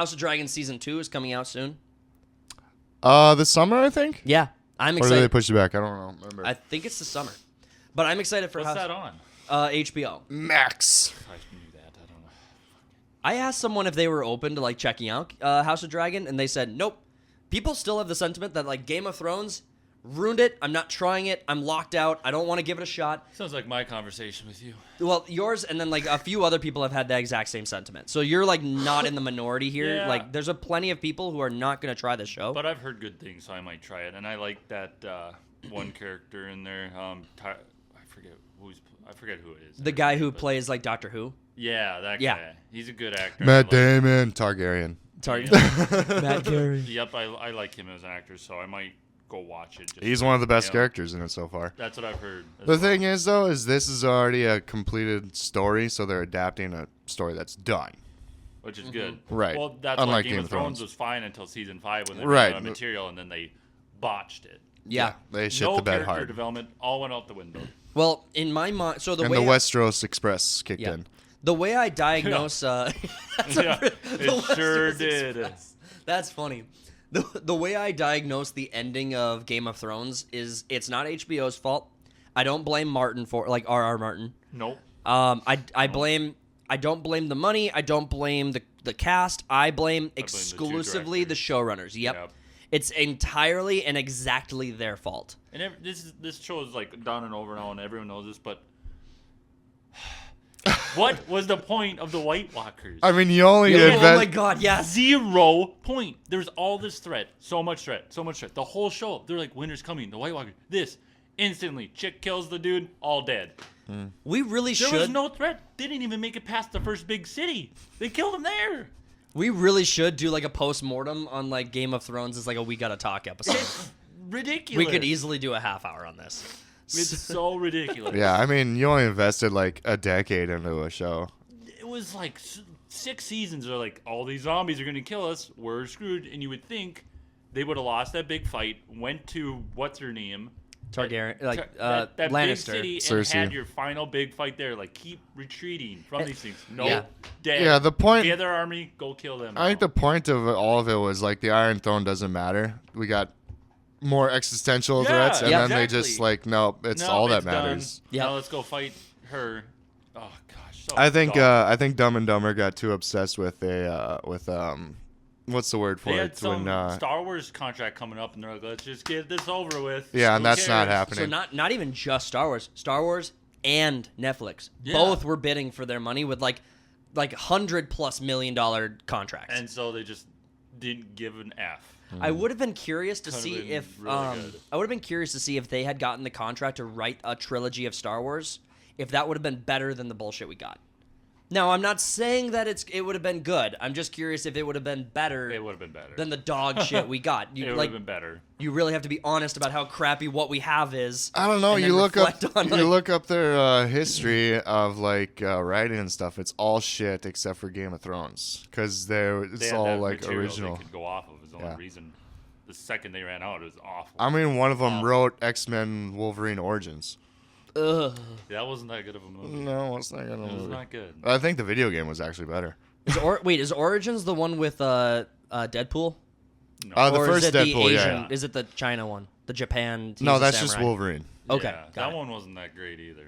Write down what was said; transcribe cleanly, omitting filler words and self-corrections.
House of Dragons Season 2 is coming out soon. This summer, I think. Yeah, I'm Or excited. did they push it back? I don't remember. I think it's the summer. But I'm excited for What's House that on? HBO. Max. I knew that. I don't know. I asked someone if they were open to like checking out House of Dragon, and they said nope. People still have the sentiment that like Game of Thrones ruined it. I'm not trying it. I'm locked out. I don't want to give it a shot. Sounds like my conversation with you. Well, yours and then like a few other people have had the exact same sentiment. So you're like not in the minority here. Yeah. Like there's a plenty of people who are not going to try the show. But I've heard good things, so I might try it. And I like that one character in there. I forget who it is. The guy who But- plays like Doctor Who. Yeah, that Yeah. guy. He's a good actor. Matt I like- Damon, Targaryen. Sorry, Yeah. Matt Gary. Yep, I like him as an actor, so I might go watch it. Just He's one of the best Yeah. characters in it so far. That's what I've heard. The thing is, though, is this is already a completed story, so they're adapting a story that's done. Which is good. Right. Well, that's Unlike why Game of Thrones was fine until season 5 when they ran out of material, and then they botched it. Yeah. They shit No the bed character hard. development, all went out the window. Well, in my mind, so the And way the Westeros Express kicked yeah, in. the way I diagnose, Yeah, the it sure Westeros did. Express. That's funny. The way I diagnose the ending of Game of Thrones is it's not HBO's fault. I don't blame Martin for like R.R. Martin. Nope. I don't blame the money. I don't blame the cast. I blame the two exclusively the directors. showrunners. Yep. Yep. It's entirely and exactly their fault. And this show is like done and over now, and everyone knows this, but what was the point of the White Walkers? I mean, you only Oh invest. my god, yes. 0 point. There's all this threat. So much threat. The whole show, they're like, winter's coming. The White Walkers. This. Instantly. Chick kills the dude. All dead. We really There should. was no threat. They didn't even make it past the first big city. They killed him there. We really should do like a post-mortem on like Game of Thrones as like a We Gotta Talk episode. It's ridiculous. We could easily do a half hour on this. It's so ridiculous. Yeah, I mean, you only invested like a decade into a show. It was like 6 seasons. They're like, all these zombies are going to kill us. We're screwed. And you would think they would have lost that big fight, went to what's her name? Targaryen, like that big Lannister. city, and Cersei. had your final big fight there. Like, keep retreating from these things. No, Yeah. dead. Yeah, the point. Gather army, go kill them. I think the point of all of it was like the Iron Throne doesn't matter. We got more existential Yeah, threats, and yeah, then they exactly. just like, no, it's all that matters. Yeah. Yep. Now let's go fight her. Oh gosh. So I think dumb. Dumb and Dumber got too obsessed with what's the word for they had it some when Star Wars contract coming up, and they're like, let's just get this over with. yeah, and Who that's not cares? happening. So not even just Star Wars and Netflix. Yeah. Both were bidding for their money with like $100+ million contracts. And so they just didn't give an F. I would have been curious to Could've see been if really good. I would have been curious to see if they had gotten the contract to write a trilogy of Star Wars, if that would have been better than the bullshit we got. Now, I'm not saying that it would have been good. I'm just curious if it would have been better It would have been better. than the dog shit we got. it You would like have been better. you really have to be honest about how crappy what we have is. I don't know. and You then look up, reflect on, you like- look up their history of like writing and stuff. It's all shit except for Game of Thrones, because They it's had all that like material original. They could go off of. Is the only Yeah. reason. The second they ran out, it was awful. I mean, one of them wrote X-Men Wolverine Origins. Ugh. That wasn't that good of a movie. No, it's not gonna. It was movie. not good. I think the video game was actually better. Is Origins the one with Deadpool? No. The Or first is it the Deadpool, Asian? yeah. Is it the China one? The Japan? He's No, a that's just samurai. Wolverine. Okay, Yeah, got that it. one wasn't that great either.